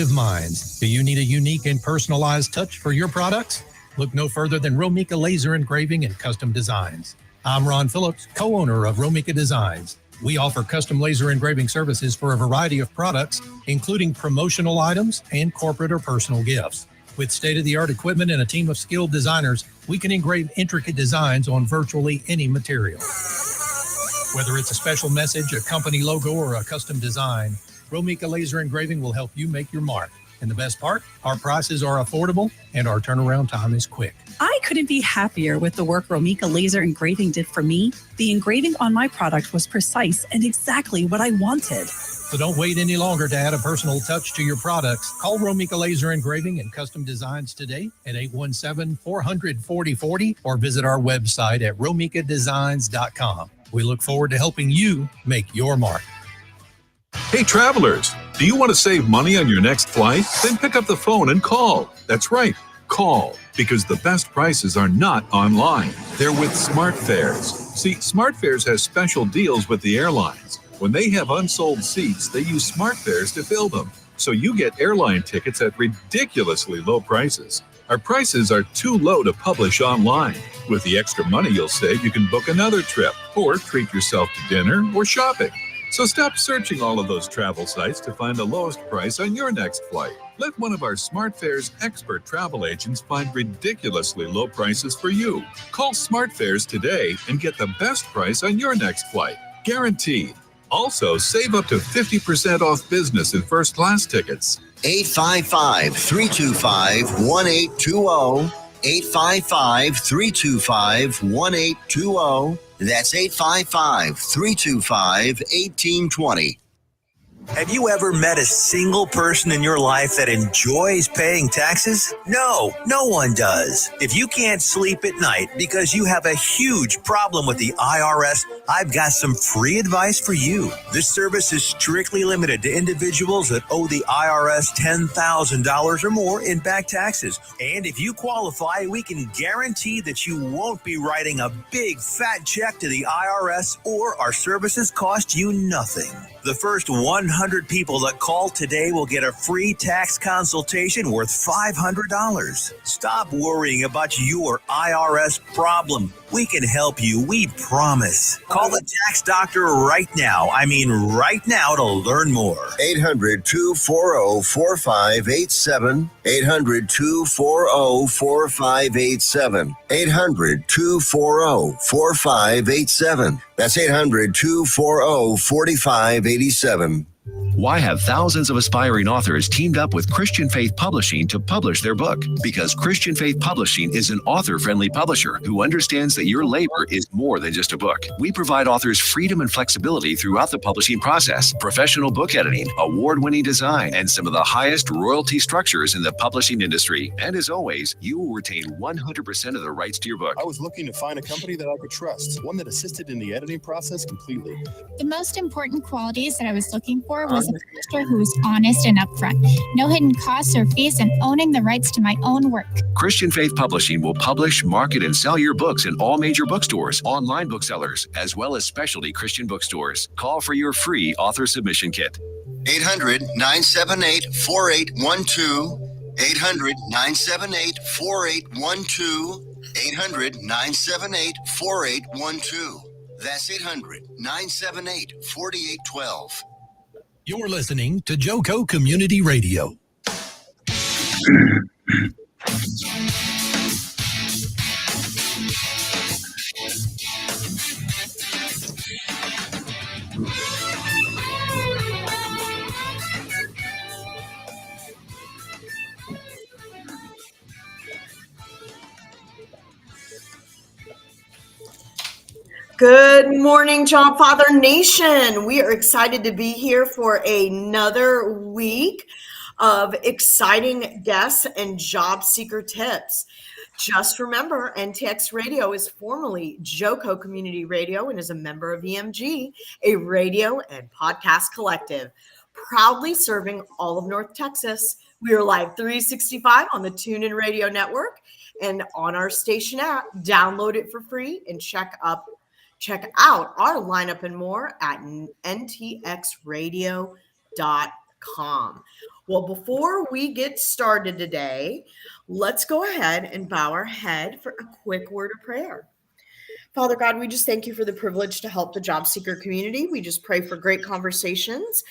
Minds. Do you need a unique and personalized touch for your products? Look no further than Romika Laser Engraving and Custom Designs. I'm Ron Phillips, co-owner of Romika Designs. We offer custom laser engraving services for a variety of products, including promotional items and corporate or personal gifts. With state-of-the-art equipment and a team of skilled designers, we can engrave intricate designs on virtually any material. Whether it's a special message, a company logo, or a custom design, Romika Laser Engraving will help you make your mark. And the best part, our prices are affordable and our turnaround time is quick. I couldn't be happier with the work Romika Laser Engraving did for me. The engraving on my product was precise and exactly what I wanted. So don't wait any longer to add a personal touch to your products. Call Romika Laser Engraving and Custom Designs today at 817-400-4040 or visit our website at romikadesigns.com. We look forward to helping you make your mark. Hey travelers, do you want to save money on your next flight? Then pick up the phone and call. That's right, call, because the best prices are not online. They're with SmartFares. See, SmartFares has special deals with the airlines. When they have unsold seats, they use SmartFares to fill them. So you get airline tickets at ridiculously low prices. Our prices are too low to publish online. With the extra money you'll save, you can book another trip or treat yourself to dinner or shopping. So stop searching all of those travel sites to find the lowest price on your next flight. Let one of our SmartFares expert travel agents find ridiculously low prices for you. Call SmartFares today and get the best price on your next flight. Guaranteed. Also, save up to 50% off business and first class tickets. 855-325-1820. 855-325-1820. That's 855-325-1820. Have you ever met a single person in your life that enjoys paying taxes? No one does. If you can't sleep at night because you have a huge problem with the IRS, I've got some free advice for you. This service is strictly limited to individuals that owe the IRS $10,000 or more in back taxes. And if you qualify, we can guarantee that you won't be writing a big fat check to the IRS, or our services cost you nothing. The first 100 people that call today will get a free tax consultation worth $500. Stop worrying about your IRS problem. We can help you, we promise. Call the tax doctor right now. I mean right now to learn more. 800-240-4587. 800-240-4587. 800-240-4587. That's 800-240-4587. Why have thousands of aspiring authors teamed up with Christian Faith Publishing to publish their book? Because Christian Faith Publishing is an author-friendly publisher who understands that your labor is more than just a book. We provide authors freedom and flexibility throughout the publishing process, professional book editing, award-winning design, and some of the highest royalty structures in the publishing industry. And as always, you will retain 100% of the rights to your book. I was looking to find a company that I could trust, one that assisted in the editing process completely. The most important qualities that I was looking for was a publisher who was honest and upfront, no hidden costs or fees, and owning the rights to my own work. Christian Faith Publishing will publish, market, and sell your books in all major bookstores, online booksellers, as well as specialty Christian bookstores. Call for your free author submission kit. 800-978-4812. 800-978-4812. 800-978-4812. That's 800-978-4812. You're listening to Joco Community Radio. Good morning, Jobfather Nation. We are excited to be here for another week of exciting guests and job seeker tips. Just remember, NTX Radio is formerly Joco Community Radio and is a member of EMG, a radio and podcast collective, proudly serving all of North Texas. We are live 365 on the TuneIn Radio Network and on our station app. Download it for free and check out our lineup and more at ntxradio.com. Well, before we get started today, let's go ahead and bow our head for a quick word of prayer. Father God, we just thank you for the privilege to help the job seeker community. We just pray for great conversations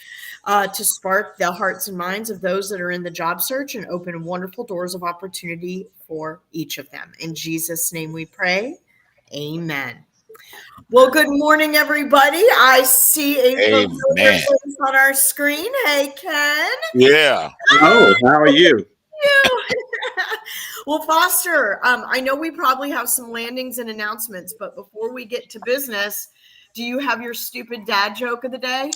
to spark the hearts and minds of those that are in the job search and open wonderful doors of opportunity for each of them. In Jesus' name we pray. Amen. Well, good morning, everybody. I see a familiar Amen. face on our screen. Hey, Ken. Yeah. Oh, how are you? Well, Foster, I know we probably have some landings and announcements, but before we get to business, do you have your stupid dad joke of the day?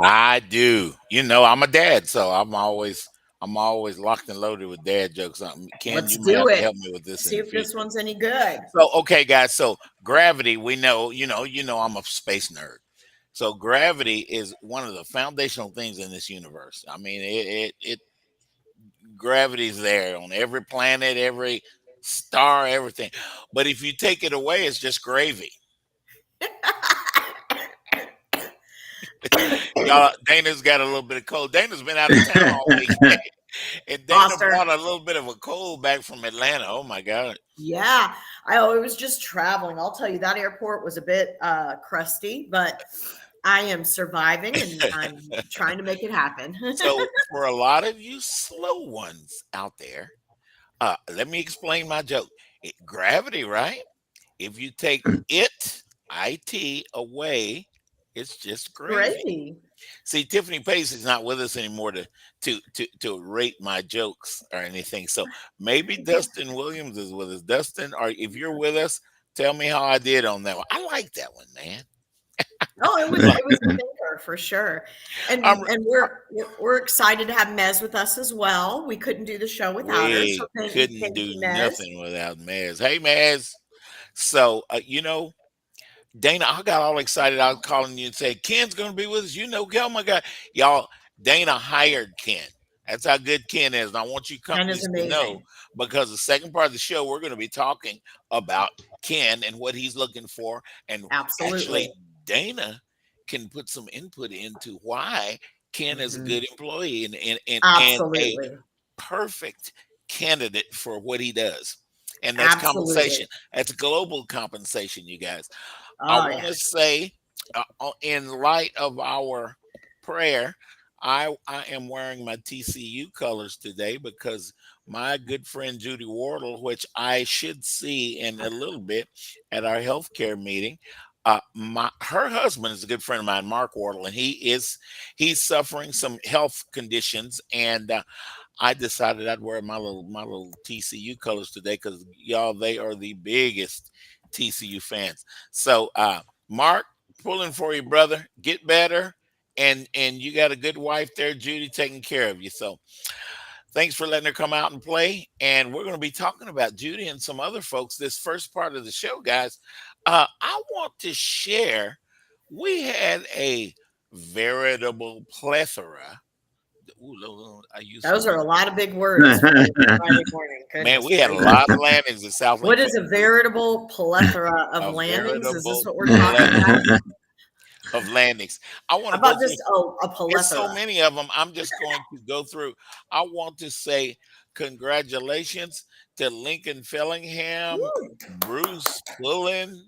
I do. You know, I'm a dad, so I'm always locked and loaded with dad jokes. Ken, Let's you may do have to it. help me with this See in the if this future. one's any good. So, okay, guys. So, gravity. We know. You know, I'm a space nerd. So, gravity is one of the foundational things in this universe. I mean, gravity's there on every planet, every star, everything. But if you take it away, it's just gravy. Y'all, Dana's got a little bit of cold. Dana's been out of town all week. And Dana Foster. brought a little bit of a cold back from Atlanta. Oh my God. Yeah, I was just traveling. I'll tell you, that airport was a bit crusty, but I am surviving and I'm trying to make it happen. So for a lot of you slow ones out there, let me explain my joke. Gravity, right? If you take it away, it's just gravy. Gravy. See, Tiffany Pace is not with us anymore to rate my jokes or anything. So maybe Dustin Williams is with us. Dustin, or if you're with us, tell me how I did on that one. I like that one, man. Oh, it was a thinker for sure. And we're excited to have Mez with us as well. We couldn't do the show without her. So couldn't do nothing without Mez. Hey, Mez. So you know, Dana, I got all excited. I was calling you and saying, Ken's going to be with us. You know, oh my God. Y'all, Dana hired Ken. That's how good Ken is. And I want you companies to know, because the second part of the show, we're going to be talking about Ken and what he's looking for. And actually, Dana can put some input into why Ken is a good employee and a perfect candidate for what he does. And that's compensation. That's global compensation, you guys. I want to say, in light of our prayer, I am wearing my TCU colors today because my good friend Judy Wardle, which I should see in a little bit at our healthcare meeting, her husband is a good friend of mine, Mark Wardle, and he's suffering some health conditions, and I decided I'd wear my little TCU colors today because y'all, they are the biggest TCU fans. So Mark, pulling for you, brother. Get better. And you got a good wife there, Judy, taking care of you. So thanks for letting her come out and play. And we're going to be talking about Judy and some other folks this first part of the show, guys. I want to share, we had a veritable plethora. Ooh, those are a lot of big words for Friday morning. Man, we had a lot of landings in South Lake. What is a veritable plethora of landings? Is this what we're talking about? Of landings. I want to about just a plethora. There's so many of them. I'm just going to go through. I want to say congratulations to Lincoln Fellingham, Bruce Pullen,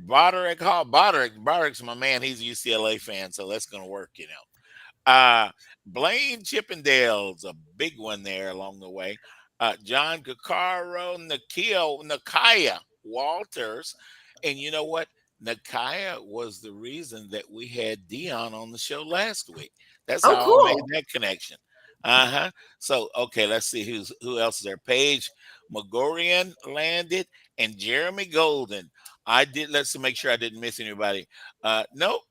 Broderick Hall. Broderick's my man. He's a UCLA fan, so that's going to work, you know. Blaine Chippendale's a big one there along the way. John Caccaro, Nakia Walters. And you know what? Nakia was the reason that we had Dion on the show last week. That's how I made that connection. So, okay, let's see who else is there. Paige Megorian landed, and Jeremy Golden. Let's make sure I didn't miss anybody. Nope,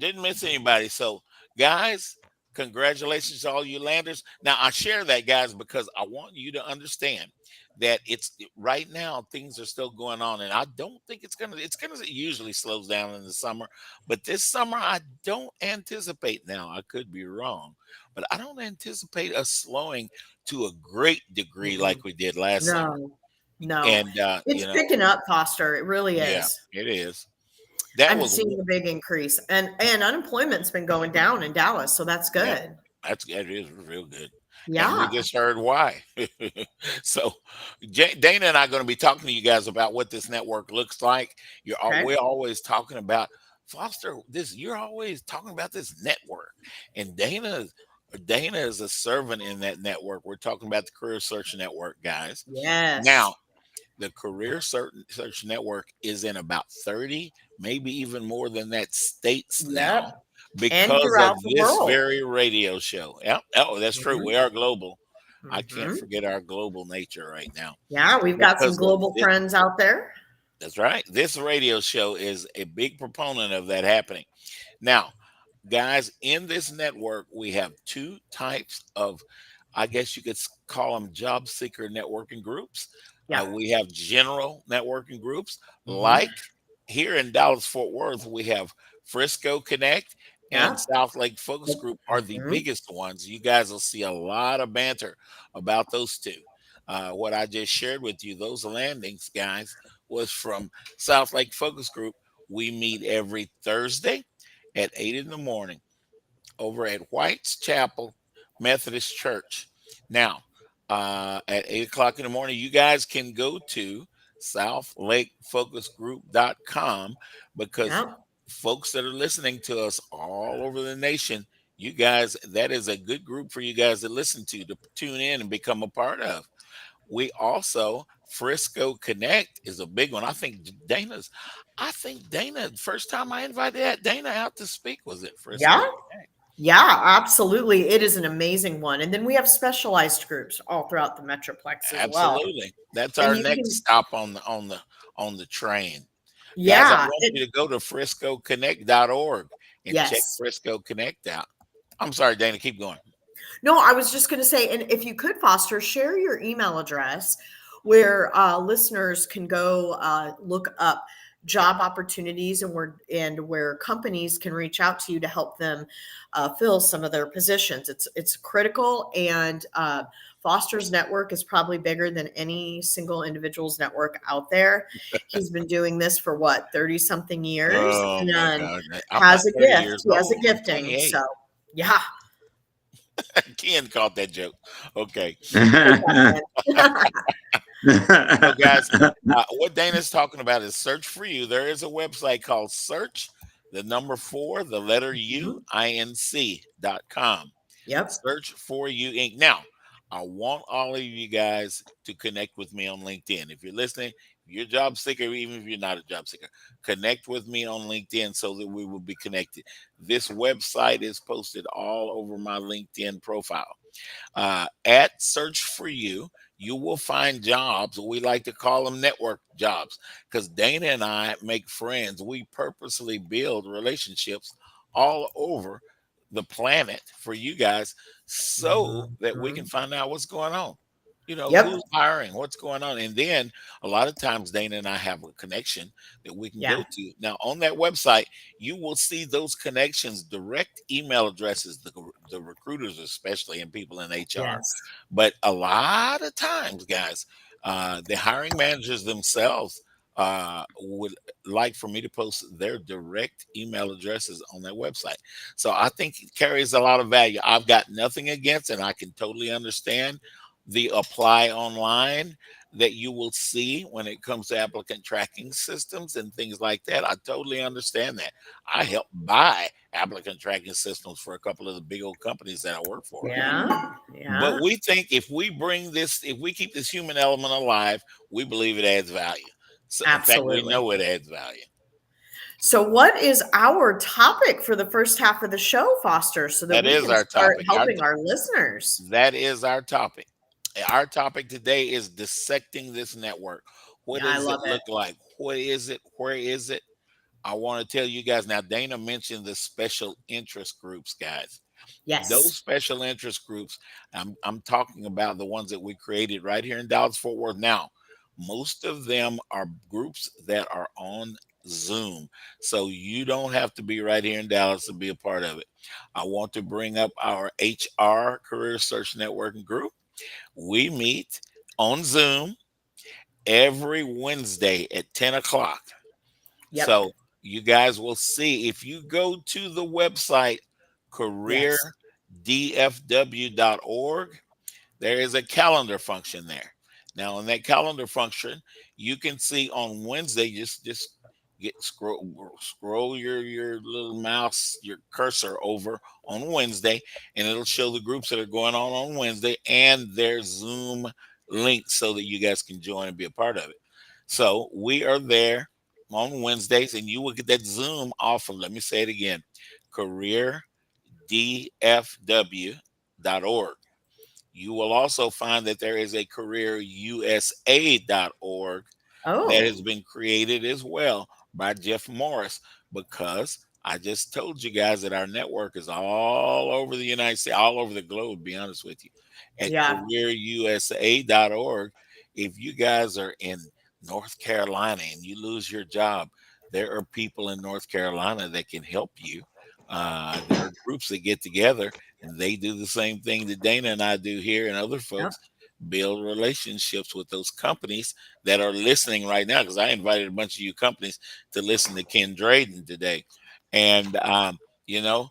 didn't miss anybody. So, guys, congratulations to all you landers. Now, I share that, guys, because I want you to understand that it's right now things are still going on, and I don't think it usually slows down in the summer, but this summer I don't anticipate. Now I could be wrong, but I don't anticipate us slowing to a great degree like we did last summer. No, and it's picking up, Foster. It really is. Yeah, it is. I'm seeing a big increase, and unemployment's been going down in Dallas, so that's good. That is real good. And we Yeah. just heard why. So Dana and I are going to be talking to you guys about what this network looks like. Okay. We're always talking about Foster. You're always talking about this network, and Dana is a servant in that network. We're talking about the Career Search Network, guys. Yes. Now, the Search Network is in about 30, maybe even more than that, states now Yep. And because of throughout the this world. very radio show. Yep. Oh, that's true. Mhm. We are global. I can't Mhm. forget our global nature right now Yeah, we've got some because of global this. friends out there. That's right. This radio show is a big proponent of that happening. Now, guys, in this network, we have two types of, I guess you could call them job seeker networking groups. Yeah. We have general networking groups, Mhm. like here in Dallas Fort Worth, we have Frisco Connect and Yeah. South Lake Focus Group are the Mhm. biggest ones. You guys will see a lot of banter about those two. What I just shared with you, those landings, guys, was from South Lake Focus Group. We meet every Thursday at 8 in the morning over at White's Chapel Methodist Church. Now, at 8 o'clock in the morning, you guys can go to southlakefocusgroup.com because Yeah. folks that are listening to us all over the nation, you guys, that is a good group for you guys to listen to tune in and become a part of. We also Frisco Connect is a big one. I think Dana, first time I invited that Dana out to speak was at Frisco Yeah. Connect. Yeah, absolutely. It is an amazing one. And then we have specialized groups all throughout the Metroplex as well. Absolutely. That's And our you next can, stop on the train. Guys, I yeah, want you to go to friscoconnect.org and check yes. Frisco Connect out. I'm sorry, Dana, keep going. No, I was just going to say, and if you could, Foster, share your email address where listeners can go look up job opportunities and where companies can reach out to you to help them fill some of their positions. It's critical, and Foster's network is probably bigger than any single individual's network out there. He's been doing this for what, 30 something years, Oh my and God. I'm not has a 30 gift. years He has a old. I'm gifting. So 28. yeah. Ken caught that joke. Okay. Good job, Ken. So, guys, what Dana's talking about is Search for You. There is a website called Search, the number 4, the letter Mhm. U, INC.com. Yep. Search for You Inc. Now, I want all of you guys to connect with me on LinkedIn. If you're listening, if you're a job seeker, even if you're not a job seeker, connect with me on LinkedIn so that we will be connected. This website is posted all over my LinkedIn profile. At Search for You, you will find jobs. We like to call them network jobs because Dana and I make friends. We purposely build relationships all over the planet for you guys so that we can Mhm. find out what's going on. Yep. Who's hiring, what's going on. And then a lot of times Dana and I have a connection that we can Yeah. go to. Now, on that website, you will see those connections, direct email addresses, the recruiters, especially, and people in HR. Yes. But a lot of times, guys, the hiring managers themselves would like for me to post their direct email addresses on their website. So I think it carries a lot of value. I've got nothing against it. I can totally understand the apply online that you will see when it comes to applicant tracking systems and things like that. I totally understand that. I help buy applicant tracking systems for a couple of the big old companies that I work for. Yeah. But Yeah. we think if we keep this human element alive, we believe it adds value. So in fact, we Absolutely. know it adds value. So, what is our topic for the first half of the show, Foster, so that That we is can our start topic. helping our listeners? That is our topic. Our topic today is dissecting this network. What Yeah, I does it love it. look like? What is it? Where is it? I want to tell you guys now. Dana mentioned the special interest groups, guys. Those Yes. special interest groups, I'm talking about the ones that we created right here in Dallas Fort Worth. Now, most of them are groups that are on Zoom, so you don't have to be right here in Dallas to be a part of it. I want to bring up our HR Career Search Networking group. We meet on Zoom every Wednesday at 10 o'clock. Yep. So you guys will see if you go to the website Yes. dfw.org, there is a calendar function there. Now, in that calendar function, you can see on Wednesday, just scroll your little mouse, your cursor over on Wednesday, and it'll show the groups that are going on Wednesday and their Zoom link so that you guys can join and be a part of it. So we are there on Wednesdays, and you will get that Zoom off of, let me say it again, careerdfw.org. You will also find that there is a careerusa.org that has Oh, been created as well by Jeff Morris, because I just told you guys that our network is all over the United States, all over the globe, to be honest with you. At yeah. careerusa.org, if you guys are in North Carolina and you lose your job, there are people in North Carolina that can help you. There are groups that get together and they do the same thing that Dana and I do here, and other Yep. folks build relationships with those companies that are listening right now. Because I invited a bunch of you companies to listen to Ken Drayden today, and you know,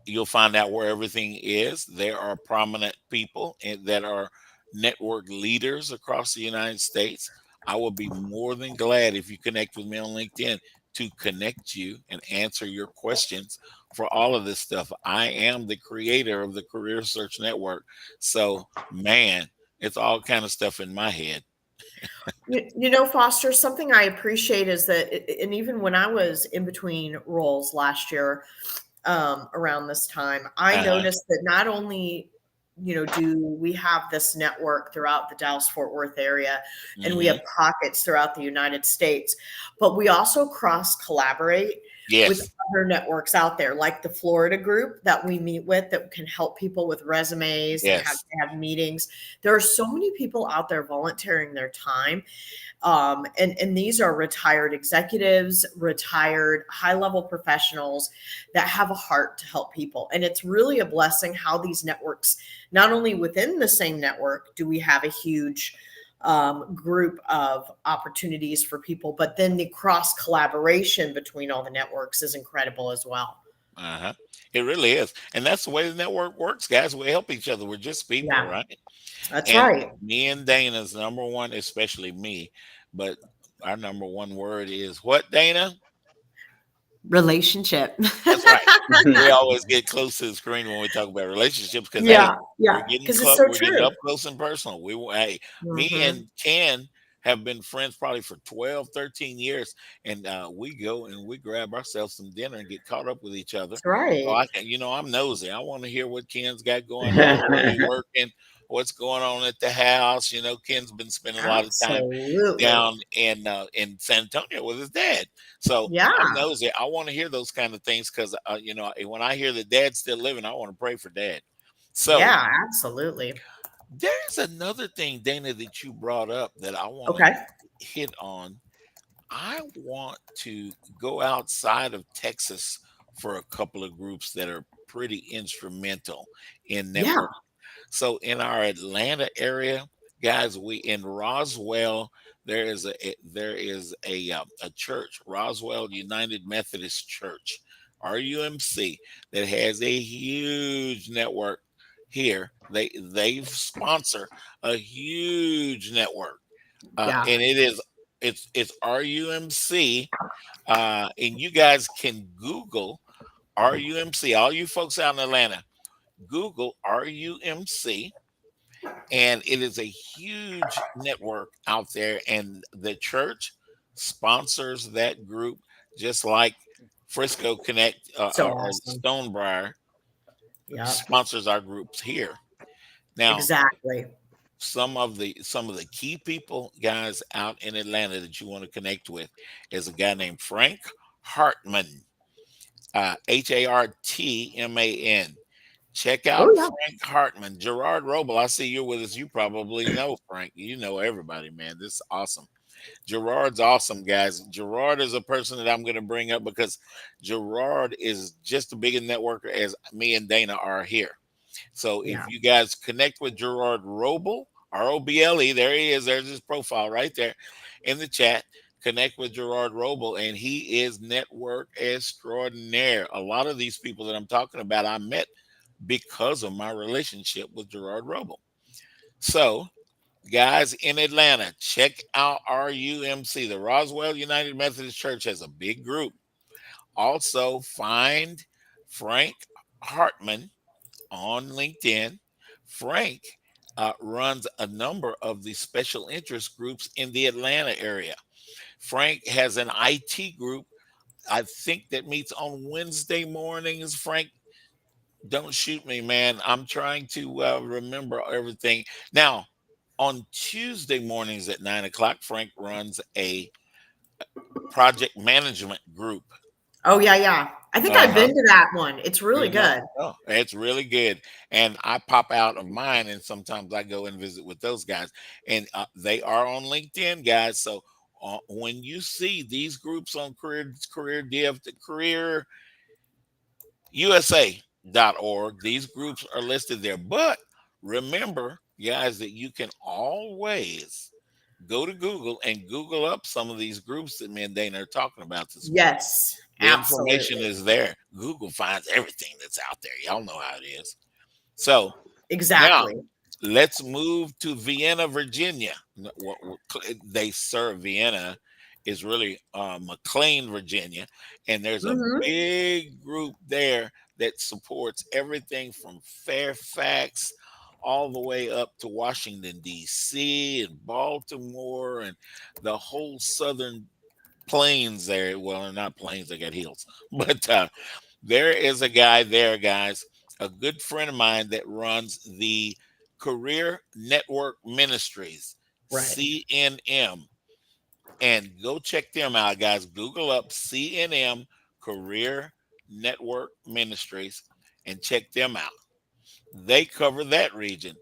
you'll find out where everything is. There are prominent people that are network leaders across the United States. I will be more than glad if you connect with me on LinkedIn to connect you and answer your questions for all of this stuff. I am the creator of the Career Search Network. So, man, it's all kind of stuff in my head. Foster, something I appreciate is that, and even when I was in between roles last year, around this time, I Uh-huh. noticed that not only, do we have this network throughout the Dallas Fort Worth area, and we have Hmm. pockets throughout the United States, but we also cross collaborate with Yes. other networks out there, like the Florida group that we meet with that can help people with resumes and Yes. have meetings. There are so many people out there volunteering their time, and these are retired executives, retired high level professionals that have a heart to help people. And it's really a blessing how these networks, not only within the same network, do we have a huge group of opportunities for people, but then the cross collaboration between all the networks is incredible as well. Uh-huh. It really is. And that's the way the network works, guys. We help each other. We're just people, Yeah, right? that's And right. me and Dana's number one, especially me, but our number one word is what, Dana? Relationship. That's right. We always get close to the screen when we talk about relationships because, hey, Yeah, yeah, because it's so we're getting true. up close and personal. Hey, me Hmm. and Ken have been friends probably for 12, 13 years, and we go and we grab ourselves some dinner and get caught up with each other. That's So right. I'm nosy. I want to hear what Ken's got going on, where he working, what's going on at the house. Ken's been spending a lot of time Absolutely. down in San Antonio with his dad. So I'm Yeah. nosy. I want to hear those kind of things because when I hear that dad's still living, I want to pray for dad. So Yeah, absolutely. there's another thing, Dana, that you brought up that I want to Okay. hit on. I want to go outside of Texas for a couple of groups that are pretty instrumental in Yeah. network. So in our Atlanta area, guys, we in Roswell, there is a church, Roswell United Methodist Church, RUMC, that has a huge network here. They sponsor a huge network, Yeah. and it's RUMC, and you guys can Google RUMC. All you folks out in Atlanta, Google RUMC, and it is a huge network out there. And the church sponsors that group, just like Frisco Connect So or awesome. Stonebriar Yeah. sponsors our groups here. Now, Exactly. some of the key people, guys, out in Atlanta that you want to connect with is a guy named Frank Hartman, Hartman. Check Oh out yeah. Frank Hartman. Gerard Roble, I see you're with us. You probably know Frank. You know everybody, man. This is awesome. Gerard's awesome, guys. Gerard is a person that I'm going to bring up because Gerard is just as big a networker as me and Dana are here. So Yeah. if you guys connect with Gerard Roble, Roble, there he is. There's his profile right there in the chat. Connect with Gerard Roble, and he is network extraordinaire. A lot of these people that I'm talking about, I met because of my relationship with Gerard Roble. So, guys in Atlanta, check out RUMC. The Roswell United Methodist Church has a big group. Also, find Frank Hartman on LinkedIn. Frank runs a number of the special interest groups in the Atlanta area. Frank has an IT group, I think, that meets on Wednesday mornings. Frank, don't shoot me, man. I'm trying to remember everything. Now, on Tuesday mornings at 9 o'clock, Frank runs a project management group. Oh, yeah, yeah. I think I've Uh-huh. been to that one. It's really You know, good. oh, it's really good. And I pop out of mine, and sometimes I go and visit with those guys. And they are on LinkedIn, guys. So when you see these groups on career USA.org, these groups are listed there. But remember, guys, that you can always go to Google and Google up some of these groups that me and Dana are talking about this morning. Yes, The information absolutely. is there. Google finds everything that's out there. Y'all know how it is. So now Exactly. let's move to Vienna, Virginia. They serve Vienna is really McLean, Virginia, and there's a Mhm. big group there that supports everything from Fairfax all the way up to Washington D.C. and Baltimore and the whole southern plains there. Well, they're not plains; they got hills, but there is a guy there, guys, a good friend of mine that runs the Career Network Ministries, Right. CNM. And go check them out, guys. Google up CNM Career Network Ministries and check them out. They cover that region.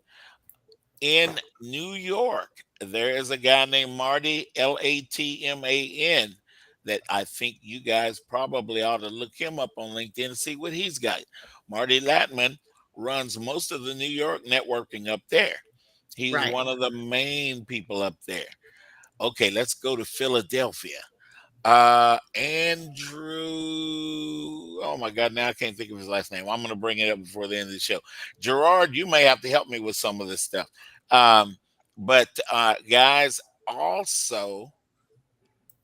In New York, there is a guy named Marty, Latman, that I think you guys probably ought to look him up on LinkedIn and see what he's got. Marty Latman runs most of the New York networking up there. He's Right. one of the main people up there. Okay, let's go to Philadelphia. Andrew, oh my God, now I can't think of his last name. I'm going to bring it up before the end of the show. Gerard, you may have to help me with some of this stuff. But guys, also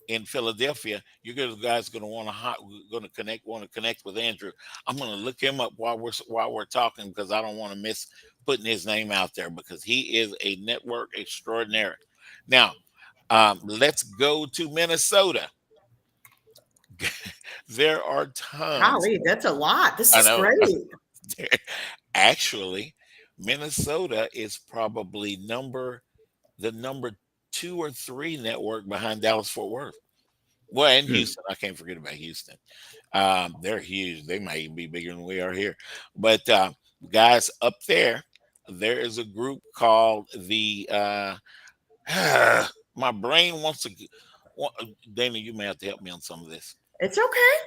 in Philadelphia, you guys going to want to connect with Andrew. I'm going to look him up while we're talking, because I don't want to miss putting his name out there, because he is a network extraordinary. Now, let's go to Minnesota. There are tons. Golly, that's a lot. This I is know. great. Actually, Minnesota is probably the number 2 or 3 network behind Dallas Fort Worth. Well, and Houston. I can't forget about Houston. They're huge. They might even be bigger than we are here. But guys, up there is a group called the my brain wants to. Dana, you may have to help me on some of this. It's okay.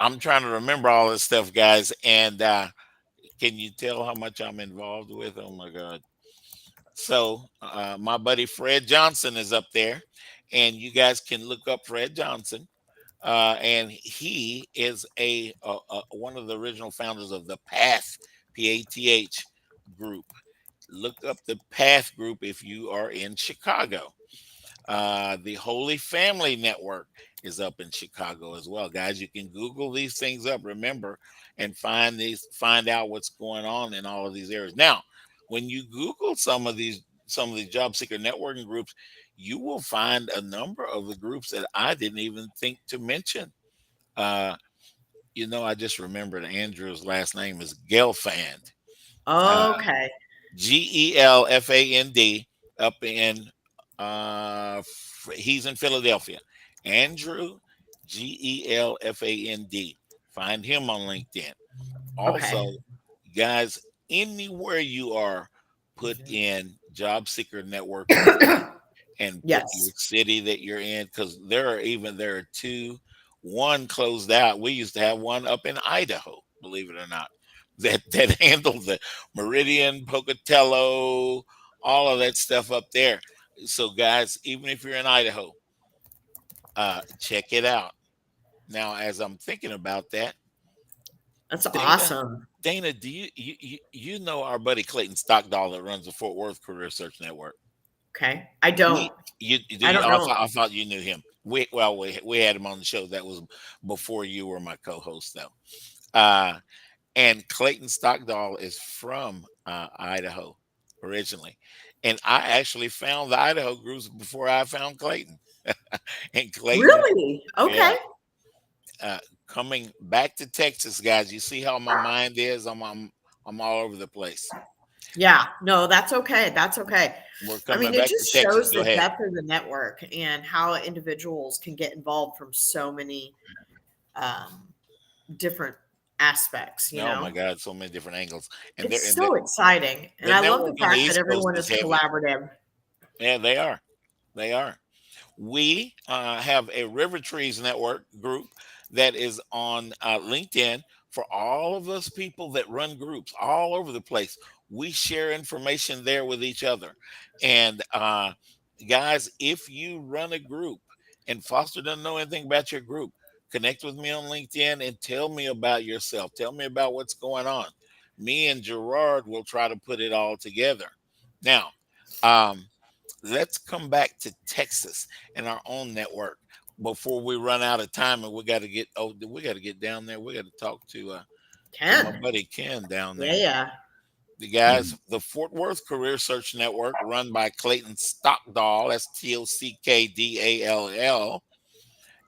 I'm trying to remember all this stuff, guys. And can you tell how much I'm involved with? Oh my God. So my buddy Fred Johnson is up there, and you guys can look up Fred Johnson. And he is a one of the original founders of the PATH group. Look up the PATH group if you are in Chicago. The Holy Family Network is up in Chicago as well, guys. You can Google these things up, remember, and find out what's going on in all of these areas. Now, when you Google some of these job seeker networking groups, you will find a number of the groups that I didn't even think to mention. I just remembered Andrew's last name is Gelfand. Okay. Gelfand, up in he's in Philadelphia. Andrew, Gelfand. Find him on LinkedIn. Also, Okay. guys, anywhere you are, put in Job Seeker Networking and put Yes. your city that you're in, because there are 2. One closed out. We used to have one up in Idaho, believe it or not, that handled the Meridian, Pocatello, all of that stuff up there. So, guys, even if you're in Idaho, check it out. Now, as I'm thinking about that, That's Dana, awesome. Dana, do you know our buddy Clayton Stockdale that runs the Fort Worth Career Search Network? Okay. I don't. We you do I you? don't I know. thought I thought you knew him. We had him on the show. That was before you were my co-host, though. Uh, and Clayton Stockdale is from Idaho originally, and I actually found the Idaho groups before I found Clayton. And Clayton, Really? yeah, Okay. coming back to Texas, guys. You see how my mind is? I'm all over the place. Yeah. No, that's okay. That's okay. We're I mean, coming it back to just Texas. shows Go the ahead. depth of the network and how individuals can get involved from so many um, different aspects, Oh my God, so many different angles, and It's so exciting. And the I love the network on the fact that East Coast everyone is is heavy. collaborative. Yeah, they are. They are. We have a River Trees Network group that is on LinkedIn for all of us people that run groups all over the place. We share information there with each other. And guys, if you run a group and Foster doesn't know anything about your group, connect with me on LinkedIn and tell me about yourself. Tell me about what's going on. Me and Gerard will try to put it all together. Now, um, let's come back to Texas and our own network before we run out of time, and we got to get down there. We got to talk to my Ken. buddy Ken down Yeah, there. yeah. The guys, the Fort Worth Career Search Network, run by Clayton Stockdale, Stockdall.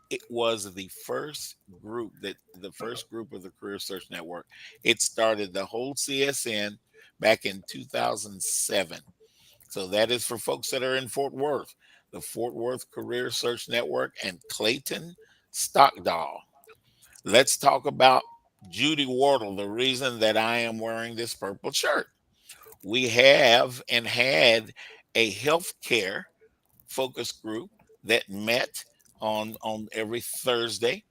It was the first group of the Career Search Network. It started the whole CSN back in 2007. So that is for folks that are in Fort Worth, the Fort Worth Career Search Network and Clayton Stockdale. Let's talk about Judy Wardle, the reason that I am wearing this purple shirt. We have and had a healthcare focus group that met on every Thursday,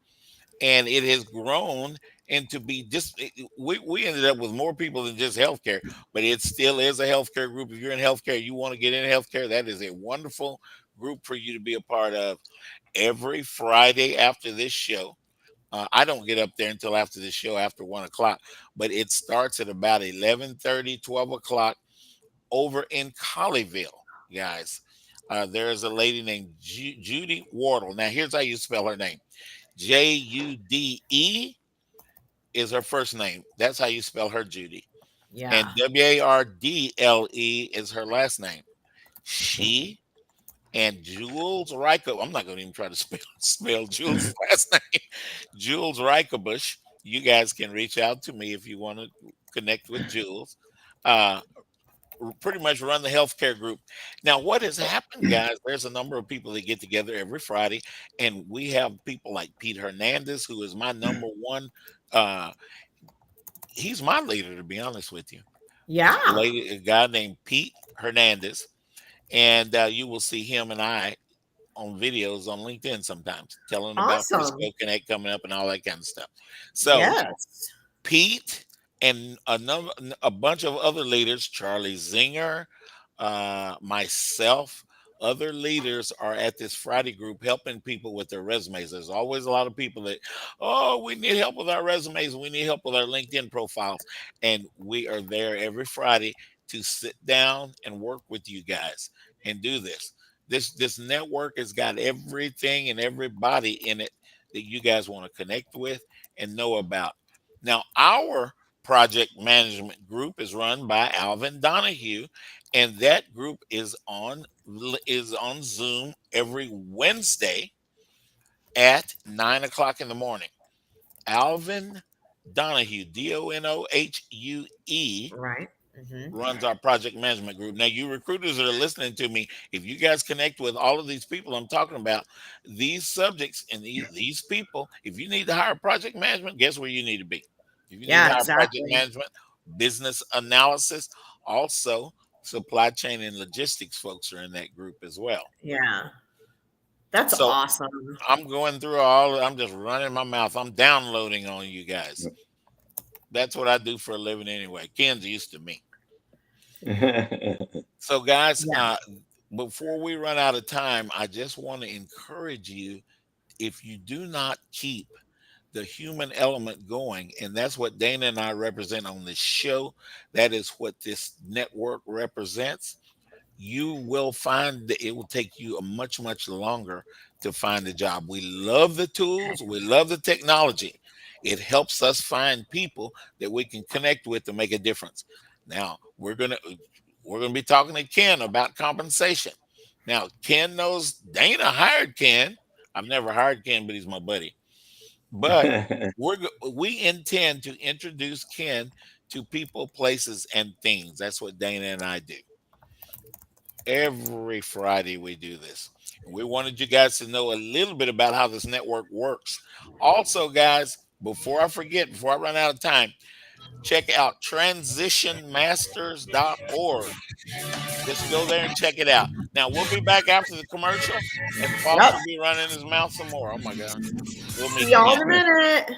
and it has grown into be we ended up with more people than just healthcare, but it still is a healthcare group. If you're in healthcare, you want to get in healthcare, that is a wonderful group for you to be a part of. Every Friday after this show, I don't get up there until after the show after 1 o'clock, but it starts at about 11:30, 12 o'clock over in Colleyville, guys. There's a lady named Judy Wardle. Now here's how you spell her name. Jude is her first name. That's how you spell her, Judy. And Yeah. Wardle is her last name. She and Jules Reicher. I'm not going to even try to spell Jules' last name. Jules Reicherbush. You guys can reach out to me if you want to connect with Jules. Uh, Pretty much run the healthcare group. Now, what has happened, guys? There's a number of people that get together every Friday, and we have people like Pete Hernandez, who is my number one. Uh, he's my leader, to be honest with you. Yeah. A guy named Pete Hernandez, and you will see him and I on videos on LinkedIn sometimes, telling about Awesome. Frisco Connect coming up and all that kind of stuff. So Yes. Pete and a bunch of other leaders, Charlie Zinger, myself, other leaders are at this Friday group helping people with their resumes. There's always a lot of people that, oh, we need help with our resumes. We need help with our LinkedIn profiles. And we are there every Friday to sit down and work with you guys and do this. This network has got everything and everybody in it that you guys want to connect with and know about. Now, our project management group is run by Alvin Donahue, and that group is on Zoom every Wednesday at 9 o'clock in the morning. Alvin Donahue, Donohue, Right. Hmm. runs our project management group. Now, you recruiters that are listening to me, if you guys connect with all of these people I'm talking about, these subjects and these people, if you need to hire project management, guess where you need to be? If you need to Yeah, hire project exactly. management, business analysis, also supply chain and logistics folks are in that group as well. Yeah. That's So awesome. I'm going through I'm just running my mouth. I'm downloading on you guys. That's what I do for a living anyway. Ken's used to me. So, guys, Yeah. before we run out of time, I just want to encourage you, if you do not keep the human element going. And that's what Dana and I represent on this show. That is what this network represents. You will find that it will take you a much longer to find a job. We love the tools. We love the technology. It helps us find people that we can connect with to make a difference. Now we're gonna be talking to Ken about compensation. Now Ken knows Dana hired Ken. I've never hired Ken, but he's my buddy. But we intend to introduce Ken to people, places, and things. That's what Dana and I do. Every Friday we do this. We wanted you guys to know a little bit about how this network works. Also, guys, before I forget, before I run out of time, check out transitionmasters.org. Just go there and check it out. Now, we'll be back after the commercial, and Foster will be running his mouth some more. Oh, my God. We'll meet See y'all in a minute.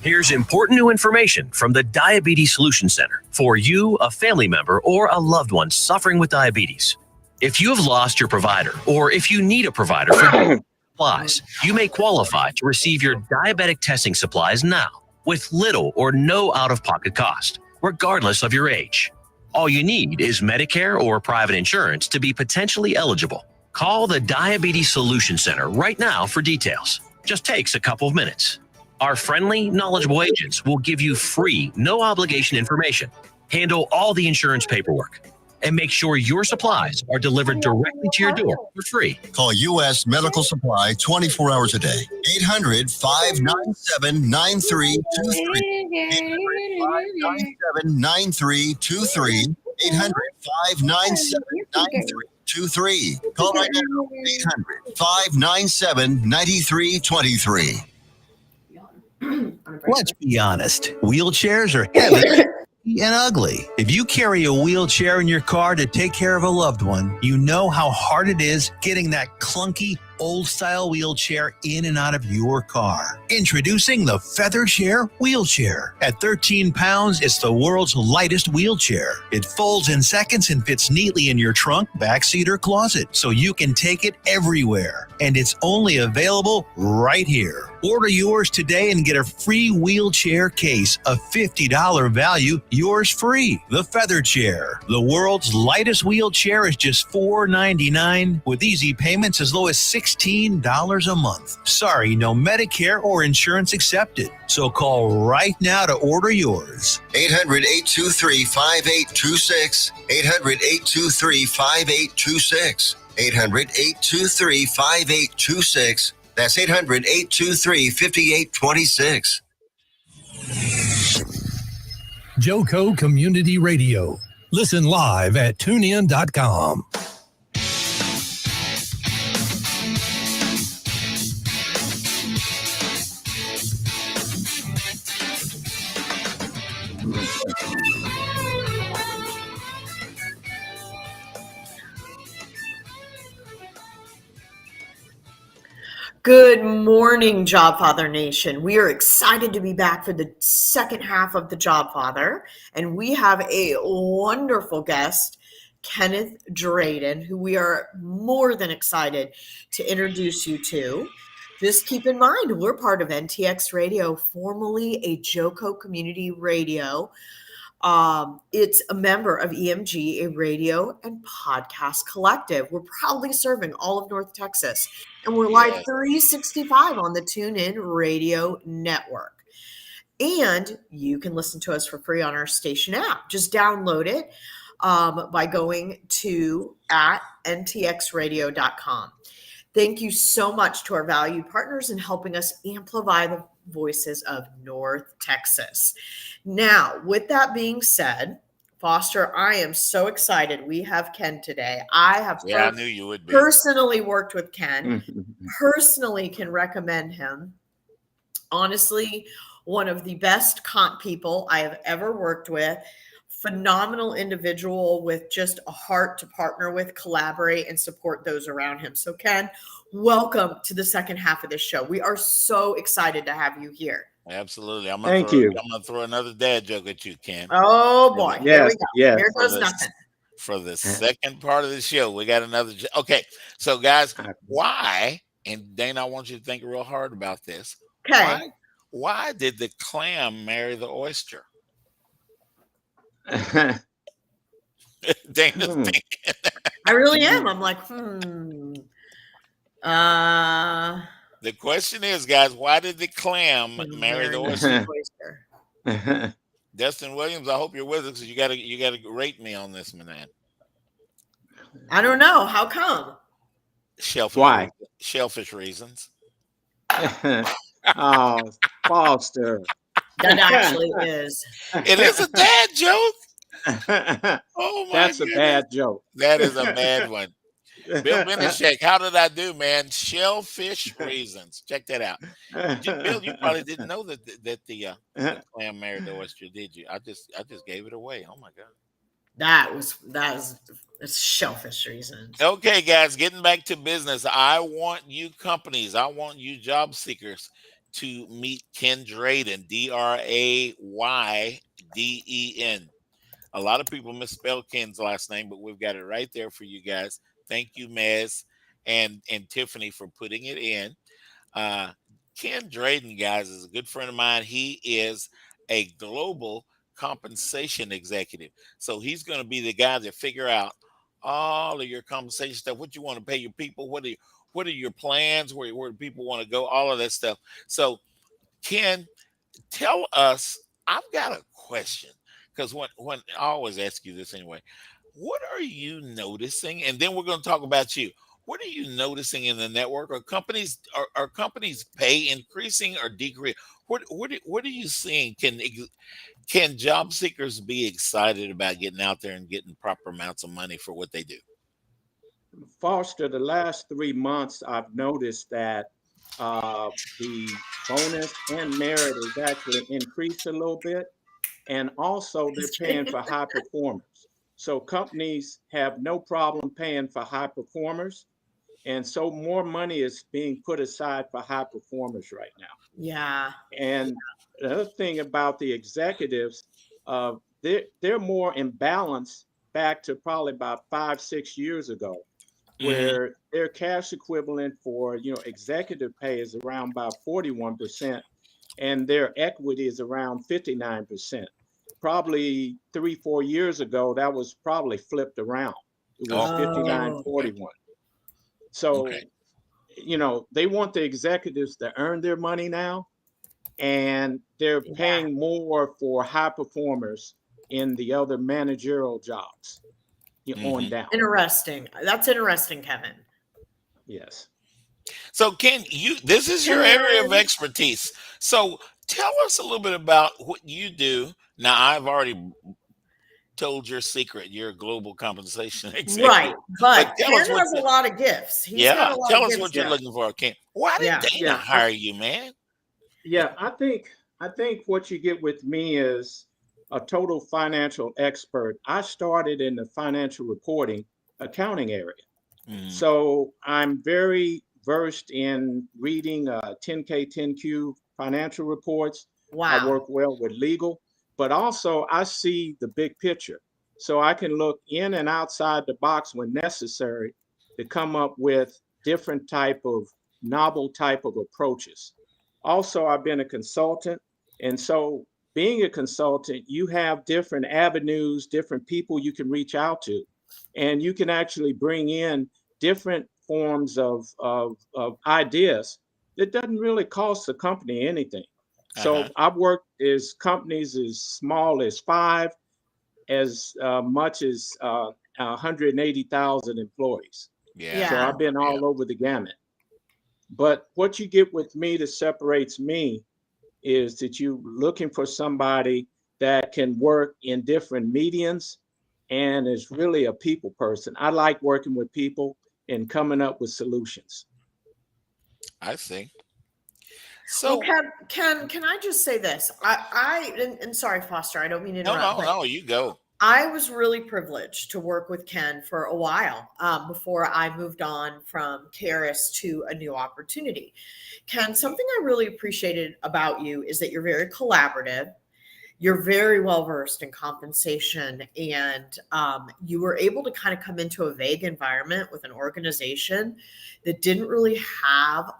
Here's important new information from the Diabetes Solution Center for you, a family member, or a loved one suffering with diabetes. If you have lost your provider, or if you need a provider for supplies, you may qualify to receive your diabetic testing supplies now with little or no out-of-pocket cost, regardless of your age. All you need is Medicare or private insurance to be potentially eligible. Call the Diabetes Solution Center right now for details. Just takes a couple of minutes. Our friendly, knowledgeable agents will give you free, no-obligation information, handle all the insurance paperwork, and make sure your supplies are delivered directly to your door for free. Call U.S. Medical Supply 24 hours a day. 800-597-9323. 800-597-9323. 800-597-9323. Call right now. 800-597-9323. Let's be honest. Wheelchairs are heavy and ugly. If you carry a wheelchair in your car to take care of a loved one, you know how hard it is getting that clunky, old-style wheelchair in and out of your car. Introducing the Feather Chair Wheelchair. At 13 pounds, it's the world's lightest wheelchair. It folds in seconds and fits neatly in your trunk, backseat, or closet, so you can take it everywhere. And it's only available right here. Order yours today and get a free wheelchair case, a $50 value, yours free. The Feather Chair. The world's lightest wheelchair is just $4.99 with easy payments as low as $16 a month. Sorry, no Medicare or insurance accepted. So call right now to order yours. 800-823-5826. 800-823-5826. 800-823-5826. That's 800-823-5826. Joco Community Radio. Listen live at tunein.com. Good morning, Jobfather Nation. We are excited to be back for the second half of the Jobfather, and we have a wonderful guest, Kenneth Drayden, who we are more than excited to introduce you to. Just keep in mind, we're part of NTX Radio, formerly a Joco Community Radio. It's a member of EMG, a radio and podcast collective. We're proudly serving all of North Texas, and we're live 365 on the TuneIn Radio Network. And you can listen to us for free on our station app. Just download it by going to ntxradio.com. Thank you so much to our valued partners in helping us amplify the voices of North Texas. Now, with that being said, Foster, I am so excited we have Ken today. I have I knew you would be. Personally worked with Ken, personally can recommend him. Honestly, one of the best comp people I have ever worked with. Phenomenal individual with just a heart to partner with, collaborate, and support those around him. So, Ken, welcome to the second half of this show. We are so excited to have you here. Absolutely. I'm Thank gonna you. throw another dad joke at you, Ken. Oh boy. Here we go. Yes. Here goes nothing. for the second part of the show. We got another. Okay, so guys, why? And Dana, I want you to think real hard about this. Okay. Why did the clam marry the oyster? Dana's thinking. I really am. I'm like, The question is, guys, why did the clam marry the oyster? Dustin Williams, I hope you're with us. You gotta rate me on this, man. I don't know. How come? Shellfish reasons. Oh, Foster. That actually is. It is a dad joke. Oh my That's goodness. a bad joke. That is a bad one. Bill Benishek, how did I do, man? Shellfish reasons. Check that out. Bill, you probably didn't know that the clam married the oyster, did you? I just gave it away. Oh my God. That was shellfish reasons. Okay, guys, getting back to business. I want you companies, I want you job seekers to meet Ken Drayden, Drayden. A lot of people misspell Ken's last name, but we've got it right there for you guys. Thank you, Mez and Tiffany, for putting it in. Ken Drayden, guys, is a good friend of mine. He is a global compensation executive. So he's going to be the guy that figure out all of your compensation stuff, what you want to pay your people, what are your plans, where do people want to go, all of that stuff. So Ken, tell us, I've got a question, because when I always ask you this anyway, what are you noticing? And then we're going to talk about you. What are you noticing in the network? Are companies pay increasing or decreasing? What are you seeing? Can job seekers be excited about getting out there and getting proper amounts of money for what they do? Foster, the last 3 months, I've noticed that the bonus and merit is actually increased a little bit. And also they're paying for high performers. So companies have no problem paying for high performers. And so more money is being put aside for high performers right now. Yeah. And the other thing about the executives, they're more in balance back to probably about 5-6 years ago, where their cash equivalent for executive pay is around about 41%, and their equity is around 59%. Probably 3-4 years ago, that was probably flipped around. It was 59-41. So, they want the executives to earn their money now, and they're paying more for high performers in the other managerial jobs on down. Interesting. That's interesting, Kevin. Yes. So Ken, this is your area of expertise. So tell us a little bit about what you do. Now, I've already told your secret. You're a global compensation executive. Right. But Ken has a lot of gifts. Tell us what you're looking for, Ken. Why did Dana hire you, man? Yeah, I think what you get with me is a total financial expert. I started in the financial reporting accounting area. So I'm very versed in reading 10K, 10Q financial reports. Wow. I work well with legal, but also I see the big picture. So I can look in and outside the box when necessary to come up with different novel type of approaches. Also, I've been a consultant. And so being a consultant, you have different avenues, different people you can reach out to, and you can actually bring in different forms of ideas that doesn't really cost the company anything. So I've worked as companies as small as 5, as much as 180,000 employees. Yeah. So I've been all over the gamut. But what you get with me that separates me is that you're looking for somebody that can work in different mediums and is really a people person. I like working with people and coming up with solutions. I see. So, Ken, can I just say this? And sorry, Foster, I don't mean to interrupt. No, you go. I was really privileged to work with Ken for a while before I moved on from Karis to a new opportunity. Ken, something I really appreciated about you is that you're very collaborative. you're very well versed in compensation, and you were able to kind of come into a vague environment with an organization that didn't really have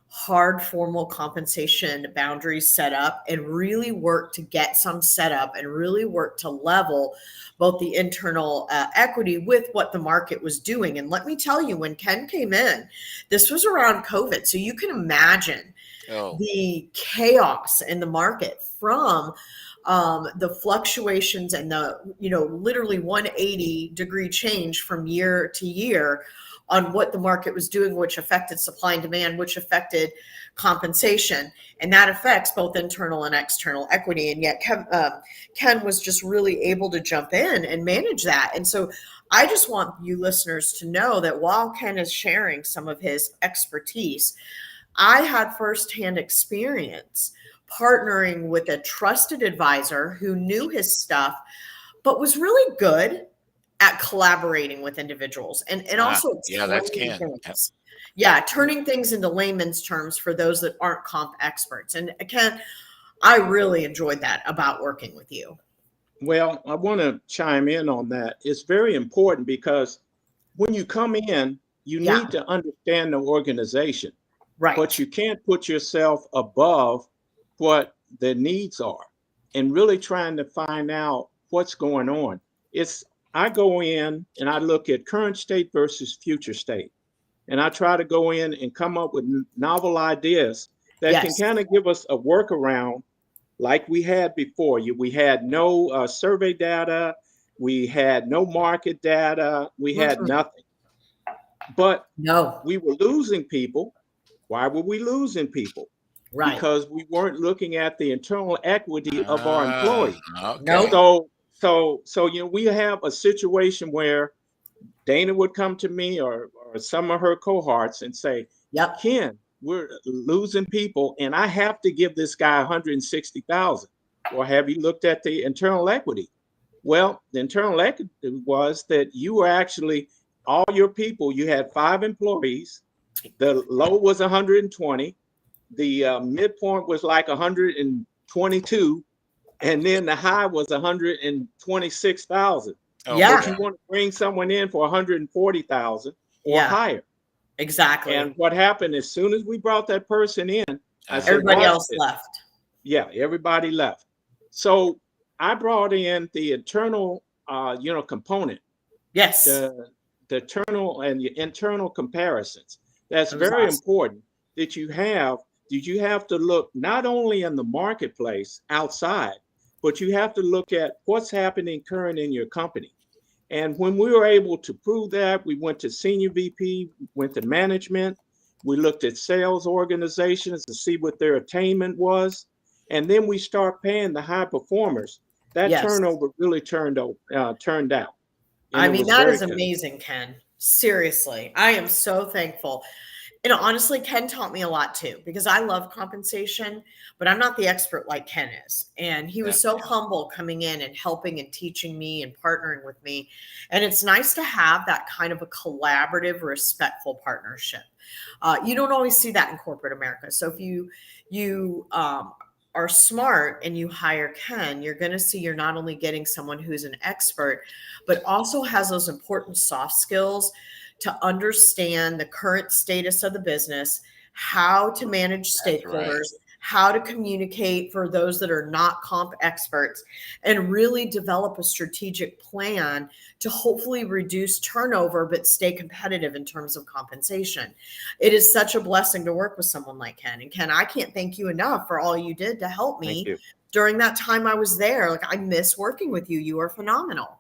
hard formal compensation boundaries set up, and really work to get some set up and really work to level both the internal equity with what the market was doing. And let me tell you, when Ken came in, this was around COVID. So you can imagine the chaos in the market from the fluctuations and the, literally 180-degree change from year to year on what the market was doing, which affected supply and demand, which affected compensation. And that affects both internal and external equity. And yet Ken was just really able to jump in and manage that. And so I just want you listeners to know that while Ken is sharing some of his expertise, I had firsthand experience partnering with a trusted advisor who knew his stuff, but was really good at collaborating with individuals and also that's Ken. things. Turning things into layman's terms for those that aren't comp experts. And Ken, I really enjoyed that about working with you. Well, I want to chime in on that. It's very important because when you come in, you need to understand the organization. Right. But you can't put yourself above what the needs are and really trying to find out what's going on. I go in and I look at current state versus future state. And I try to go in and come up with novel ideas that can kind of give us a workaround like we had before. We had no survey data. We had no market data. We had nothing. But we were losing people. Why were we losing people? Right. Because we weren't looking at the internal equity of our employees. So we have a situation where Dana would come to me or some of her cohorts and say, Ken, we're losing people and I have to give this guy $160,000. Or have you looked at the internal equity? Well, the internal equity was that you were actually, all your people, you had 5 employees. The low was 120. The midpoint was like 122. And then the high was 126,000. But you want to bring someone in for 140,000 or higher. Exactly. And what happened as soon as we brought that person in, everybody else left. Yeah, everybody left. So I brought in the internal, component. Yes. The internal and the internal comparisons. That's very important that you have. You have to look not only in the marketplace outside, but you have to look at what's happening current in your company. And when we were able to prove that, we went to senior VP, went to management. We looked at sales organizations to see what their attainment was. And then we start paying the high performers. That turnover really turned out. I mean, that is amazing, Ken. Seriously, I am so thankful. And honestly, Ken taught me a lot too, because I love compensation, but I'm not the expert like Ken is. And he was so humble coming in and helping and teaching me and partnering with me. And it's nice to have that kind of a collaborative, respectful partnership. You don't always see that in corporate America. So if you are smart and you hire Ken, you're going to see you're not only getting someone who's an expert, but also has those important soft skills to understand the current status of the business, how to manage stakeholders, how to communicate for those that are not comp experts, and really develop a strategic plan to hopefully reduce turnover, but stay competitive in terms of compensation. It is such a blessing to work with someone like Ken. And Ken, I can't thank you enough for all you did to help me during that time I was there. Like, I miss working with you. You are phenomenal.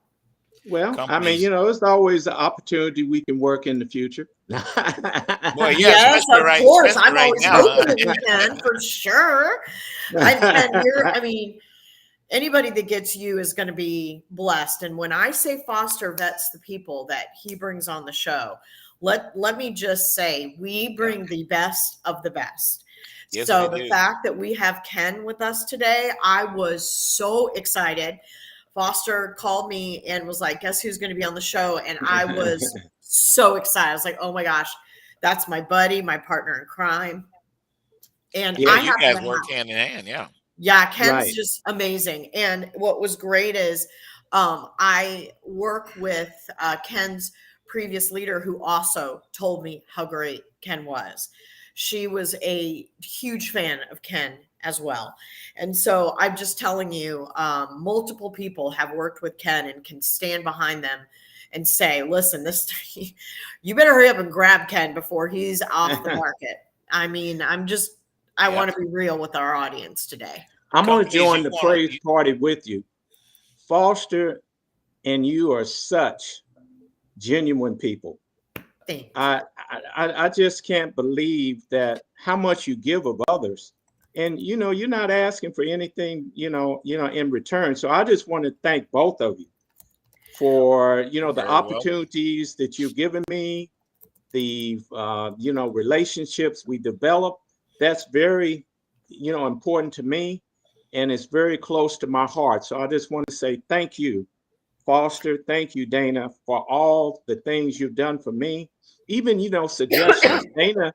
Well, I mean, it's always an opportunity we can work in the future. Well, yes, of course. I'm always hoping you can, for sure. I mean, anybody that gets you is going to be blessed. And when I say Foster vets the people that he brings on the show, let me just say, we bring the best of the best. Yes, so the fact that we have Ken with us today, I was so excited. Foster called me and was like, guess who's going to be on the show? And I was so excited. I was like, oh my gosh, that's my buddy, my partner in crime. And you guys work hand in hand. Yeah. Yeah, Ken's Right. just amazing. And what was great is I work with Ken's previous leader who also told me how great Ken was. She was a huge fan of Ken as well. And so I'm just telling you, multiple people have worked with Ken and can stand behind them and say, listen, this you better hurry up and grab Ken before he's off the market. I mean, I want to be real with our audience today. I'm going to Companies join you the want praise party with you. Foster and you are such genuine people. Thanks. I just can't believe that how much you give of others. And you're not asking for anything, in return. So I just want to thank both of you for, the Very welcome. opportunities that you've given me, the relationships we develop. That's very, important to me, and it's very close to my heart. So I just want to say thank you, Foster. Thank you, Dana, for all the things you've done for me. Even, suggestions. Dana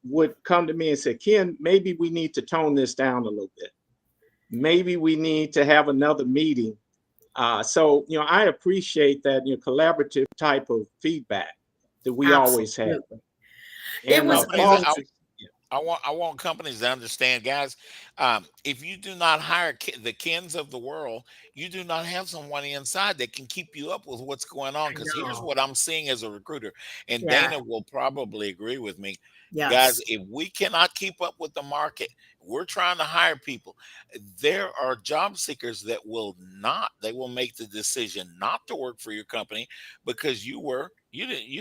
would come to me and say, Ken, maybe we need to tone this down a little bit. Maybe we need to have another meeting. So, I appreciate that, collaborative type of feedback that we always have. It was Foster, I want companies to understand, guys. If you do not hire the Kens of the world, you do not have someone inside that can keep you up with what's going on. Because here's what I'm seeing as a recruiter, and Dana will probably agree with me. Yes. Guys, if we cannot keep up with the market, we're trying to hire people. There are job seekers that will not. They will make the decision not to work for your company because you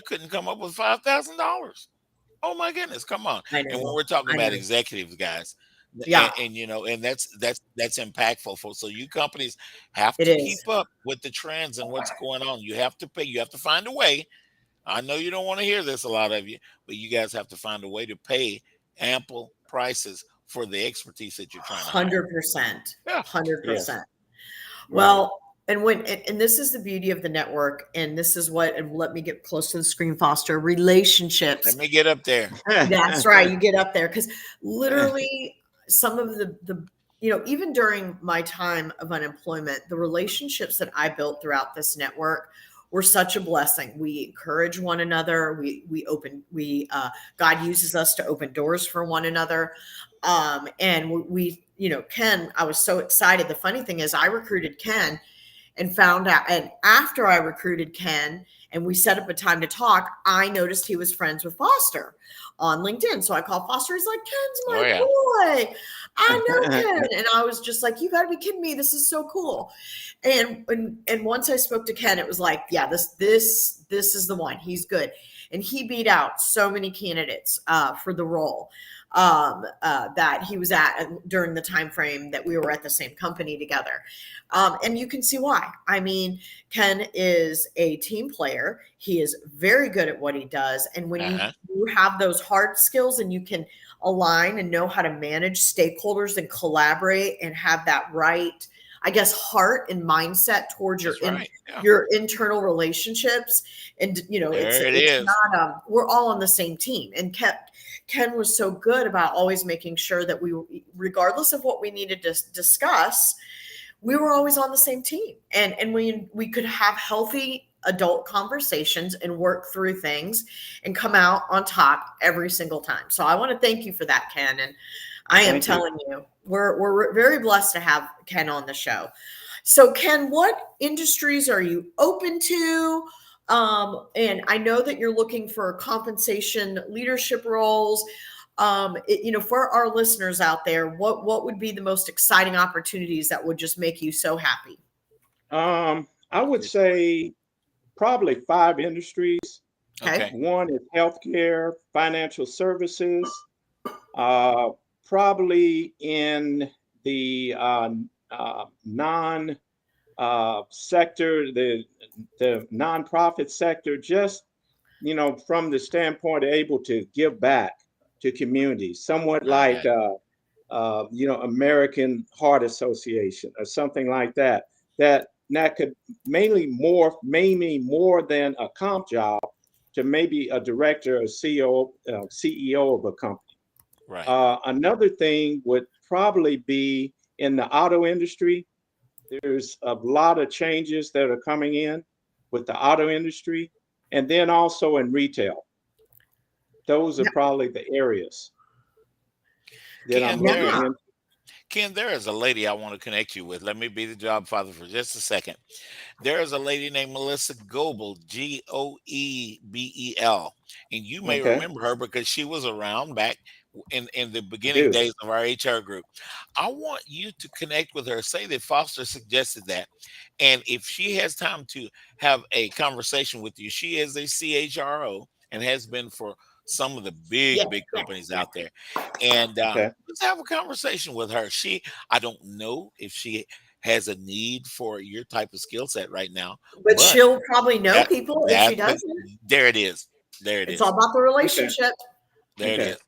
couldn't come up with $5,000. Oh my goodness, come on. And when we're talking about executives, guys, and that's impactful. So you companies have to keep up with the trends and what's going on. You have to pay, you have to find a way. I know you don't want to hear this, a lot of you, but you guys have to find a way to pay ample prices for the expertise that you're trying to hire. 100%. Yeah. 100%. Well, and this is the beauty of the network, and this is and let me get close to the screen, Foster, relationships. Let me get up there. That's right. You get up there, because literally some of the even during my time of unemployment, the relationships that I built throughout this network were such a blessing. We encourage one another. God uses us to open doors for one another. And Ken, I was so excited. The funny thing is I recruited Ken and found out, and after I recruited Ken and we set up a time to talk, I noticed he was friends with Foster on LinkedIn. So I called Foster. He's like, Ken's my boy. I know Ken. And I was just like, you got to be kidding me. This is so cool. And once I spoke to Ken, it was like, yeah, this is the one. He's good. And he beat out so many candidates for the role that he was at during the time frame that we were at the same company together. And you can see why. I mean, Ken is a team player. He is very good at what he does. And when you have those hard skills and you can align and know how to manage stakeholders and collaborate and have that right, I guess, heart and mindset towards your internal relationships. And, it's not, we're all on the same team. And Ken was so good about always making sure that we, regardless of what we needed to discuss, we were always on the same team. And we could have healthy adult conversations and work through things and come out on top every single time. So I want to thank you for that, Ken. And I am telling you, we're very blessed to have Ken on the show. So Ken, what industries are you open to? And I know that you're looking for compensation leadership roles. For our listeners out there, what would be the most exciting opportunities that would just make you so happy? I would say probably 5 industries. Okay. One is healthcare, financial services, probably in the non sector, the nonprofit sector, just from the standpoint of able to give back to communities, somewhat like American Heart Association or something like that. That could mainly more than a comp job to maybe a director or CEO of a company. Right. Another thing would probably be in the auto industry. There's a lot of changes that are coming in with the auto industry, and then also in retail. Those are probably the areas that I'm Ken, looking into. Ken, there is a lady I want to connect you with. Let me be the job father for just a second. There is a lady named Melissa Goebel, Goebel, and you may Okay, remember her because she was around back in the I beginning do. days of our HR group. I want you to connect with her. Say that Foster suggested that, and if she has time to have a conversation with you, she is a CHRO and has been for some of the Yeah, big yeah, companies yeah. out there, and Okay. let's have a conversation with her. I don't know if she has a need for your type of skill set right now, But but she'll probably know that people if she that's the doesn't. there it is. There it It's is. all about the Okay. relationship. There it Okay. is.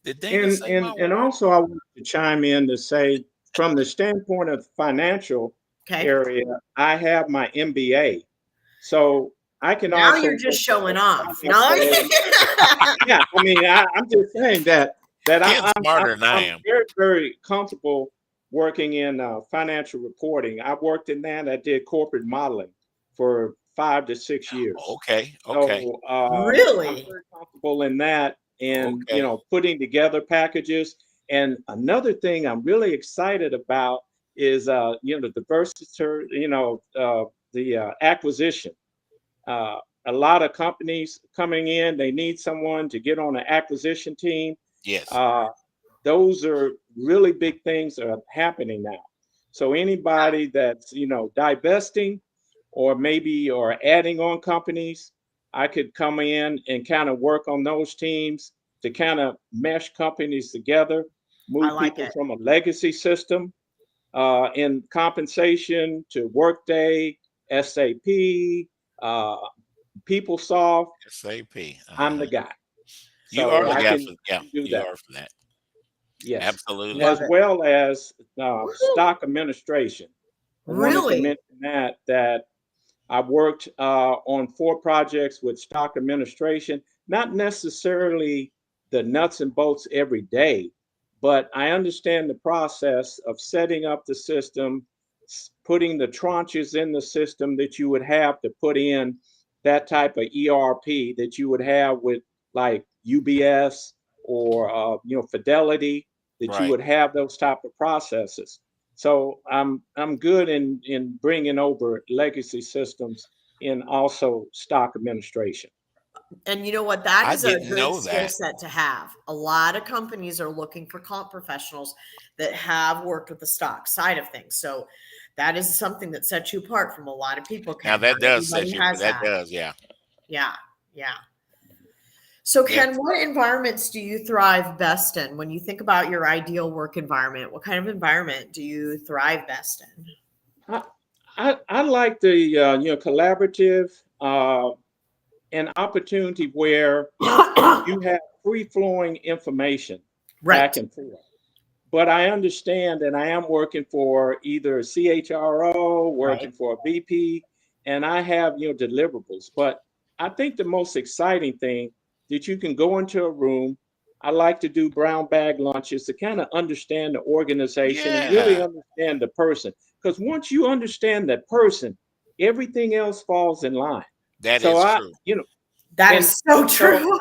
Did Dana say my And word? also I want to chime in to say, from the standpoint of financial Okay. area, I have my MBA. So I can Now also you're just work showing off. with No. yeah, I mean, I'm just saying that Ken's I'm smarter than I I'm am. very, very comfortable working in financial reporting. I worked in that. I did corporate modeling for 5 to 6 years. Okay. Okay. So I'm Really? very comfortable in that, and Okay. putting together packages. And another thing I'm really excited about is the diversity, the acquisition. A lot of companies coming in, they need someone to get on an acquisition team. Yes. Those are really big things that are happening now. So anybody that's divesting or maybe or adding on companies, I could come in and kind of work on those teams to kind of mesh companies together, I move like people it. from a legacy system in compensation to Workday, SAP, uh, PeopleSoft. SAP. I'm the guy. You So are the I guy can for yeah, do you that. are for that. Yes. Absolutely. Love As it. well as Woohoo. stock administration. I wanted to Really? mention that I worked on 4 projects with stock administration, not necessarily the nuts and bolts every day, but I understand the process of setting up the system, putting the tranches in the system that you would have to put in that type of ERP that you would have with like UBS or Fidelity, that you Right. would have those type of processes. So I'm good in bringing over legacy systems in also stock administration. And you know what? That I is a didn't good know skill that. set to have. A lot of companies are looking for comp professionals that have worked with the stock side of things. So that is something that sets you apart from a lot of people, Now Ken. Not that does everybody set you has that that. does, yeah. Yeah. Yeah. So, Yes. Ken, what environments do you thrive best in? When you think about your ideal work environment, what kind of environment do you thrive best in? I I like the collaborative an opportunity where you have free flowing information Right. back and forth. But I understand that I am working for either a CHRO, Right. working for a VP, and I have deliverables. But I think the most exciting thing that you can go into a room. I like to do brown bag lunches to kind of understand the organization and really Yeah. understand the person. Because once you understand that person, everything else falls in line. That So is true. That and is so so true.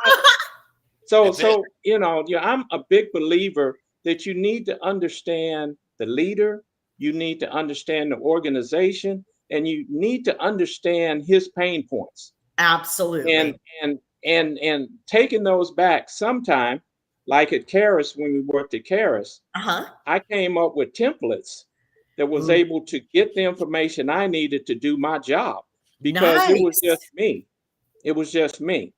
That's it. I'm a big believer that you need to understand the leader, you need to understand the organization, and you need to understand his pain points. And Absolutely. and taking those back sometime, like at Caris, when we worked at Caris, Uh-huh. I came up with templates that was Mm, able to get the information I needed to do my job because it was nice. just me. It was just me.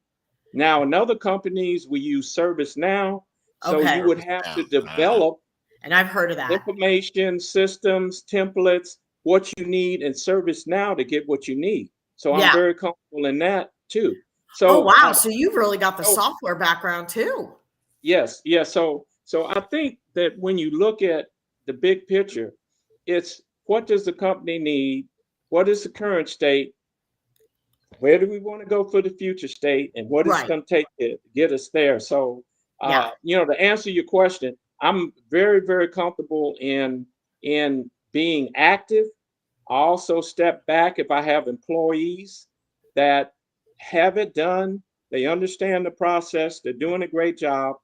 Now, in other companies, we use ServiceNow. So Okay. you would Service have to now. develop And I've heard of that. information, systems, templates, what you need in ServiceNow to get what you need. So I'm Yeah. very comfortable in that too. Oh, So, wow. So you've really got the so software background too. yes, yes. So I think that when you look at the big picture, it's what does the company need? What is the current state? Where do we want to go for the future state, and what is Right. going to take to get us there? So Yeah. To answer your question, I'm very, very comfortable in being active. I also step back if I have employees that have it done. They understand the process. They're doing a great job.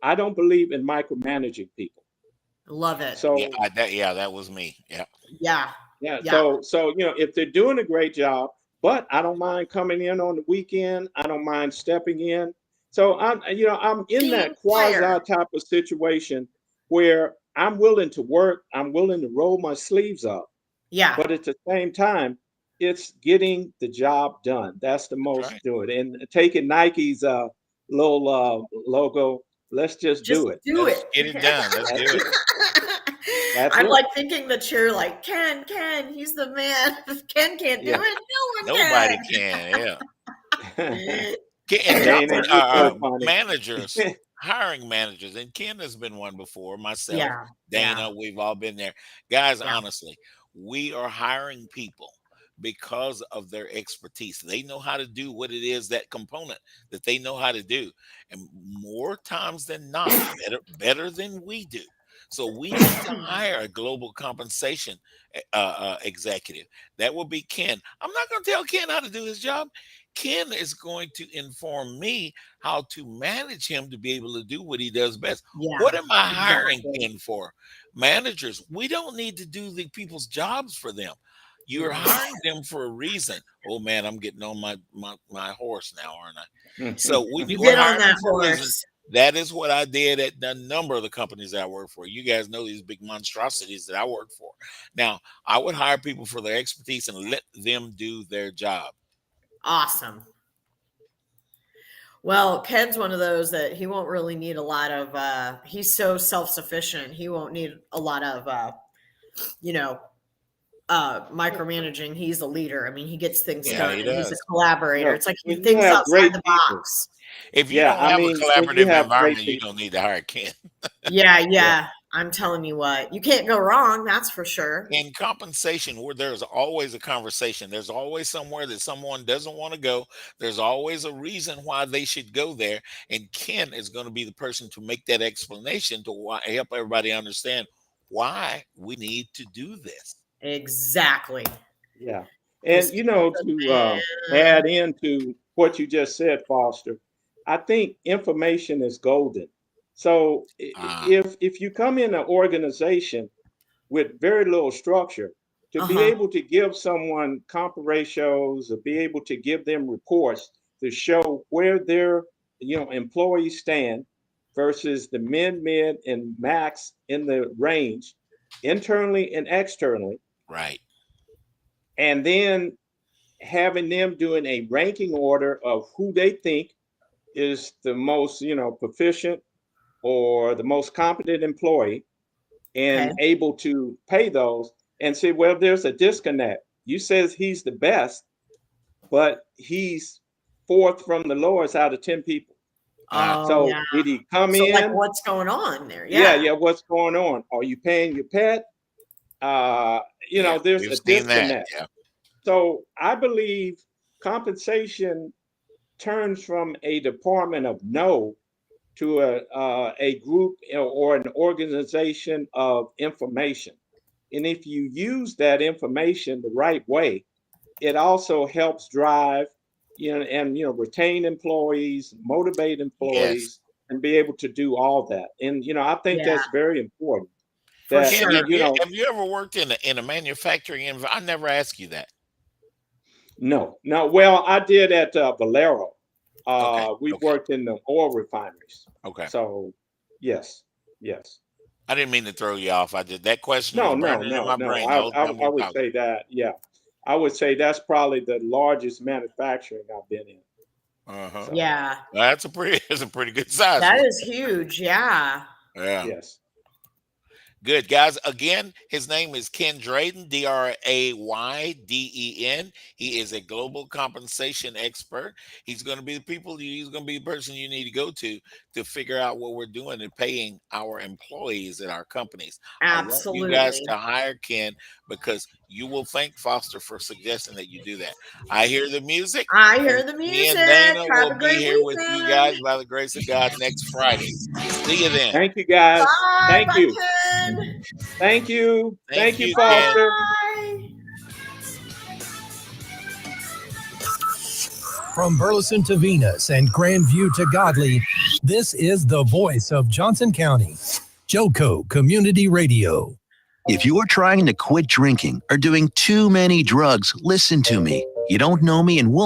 I don't believe in micromanaging people. Love it. So that was me. Yeah. Yeah. yeah, Yeah. so if they're doing a great job, but I don't mind coming in on the weekend. I don't mind stepping in. So I'm in Team that quasi player. type of situation where I'm willing to work. I'm willing to roll my sleeves up. Yeah. But at the same time, it's getting the job done. That's the That's most right. do it. And taking Nike's little logo, let's just Just do it. do Let's it. get it done. Let's That's do it. it. That's I'm it. like thinking the chair, like Ken, he's the man. If Ken can't do Yeah. it, no one Nobody can. can. Yeah. And Dana, you're so funny. managers, hiring managers, and Ken has been one before. Myself, Yeah. Dana, Yeah. we've all been there. Guys, Yeah. honestly, we are hiring people because of their expertise. They know how to do what it is, that component that they know how to do, and more times than not, better than we do. So we need to hire a global compensation executive. That will be Ken. I'm not going to tell Ken how to do his job. Ken is going to inform me how to manage him to be able to do what he does best. Yeah. What am I hiring Exactly. Ken for? Managers. We don't need to do the people's jobs for them. You're hiring them for a reason. Oh man, I'm getting on my horse now, aren't I? So You we're get on hiring that them for a reason. horse. That is what I did at a number of the companies that I work for. You guys know these big monstrosities that I work for. Now, I would hire people for their expertise and let them do their job. Awesome. Well, Ken's one of those that he won't really need a lot of he's so self-sufficient. He won't need a lot of micromanaging. He's a leader. I mean, he gets things Yeah, done he and he's a does. collaborator. It's like he When you thinks have outside great the people, box. If you yeah, don't I have a mean, when you collaborative have great environment, you people, don't need to hire Ken. Yeah, yeah, I'm telling you what. You can't go wrong, that's for sure. In compensation, where there's always a conversation, there's always somewhere that someone doesn't want to go. There's always a reason why they should go there. And Ken is going to be the person to make that explanation to help everybody understand why we need to do this. Exactly. yeah. Because And to add into what you just said, Foster, I think information is golden. So if you come in an organization with very little structure, to be able to give someone comp ratios or be able to give them reports to show where their employees stand versus the mid and max in the range, internally and externally, Right. and then having them doing a ranking order of who they think is the most proficient or the most competent employee, Okay. and able to pay those, and say, well, there's a disconnect. You says he's the best, but he's fourth from the lowest out of 10 people. Oh So yeah. did he come So like in? what's going on there? Yeah, what's going on? Are you paying your pet? There's We've a seen that. disconnect. Yeah. So I believe compensation turns from a department of no to a group or an organization of information. And if you use that information the right way, it also helps drive, and retain employees, motivate Yes. employees, and be able to do all that. And I think Yeah, that's very important. for That Ken, sure. have you ever worked in a manufacturing environment? I never asked you that. no. Well, I did at Valero. Okay. We've Okay. worked in the oil refineries. Okay. So yes. I didn't mean to throw you off. That question was No, no, burning in no, my no. brain the I, whole I, time we I were would talking. say that, yeah. I would say that's probably the largest manufacturing I've been in. Uh-huh. So, Yeah. That's a pretty good size That one. is huge. Yeah. Yeah. yes. Good, guys. Again, his name is Ken Drayden, Drayden. He is a global compensation expert. He's going to be he's going to be the person you need to go to figure out what we're doing and paying our employees at our companies. I want you guys Absolutely. to hire Ken because You will thank Foster for suggesting that you do that. I hear the music. I hear the Me and music. Dana Have will a be great here with you weekend. guys by the grace of God next Friday. See you then. Thank you, guys. Bye. Thank Bye, you. Ken. Thank you. Thank you, Ken. Foster. Bye. From Burleson to Venus and Grandview to Godley, this is the voice of Johnson County, Joco Community Radio. If you are trying to quit drinking or doing too many drugs, listen to me. You don't know me and we'll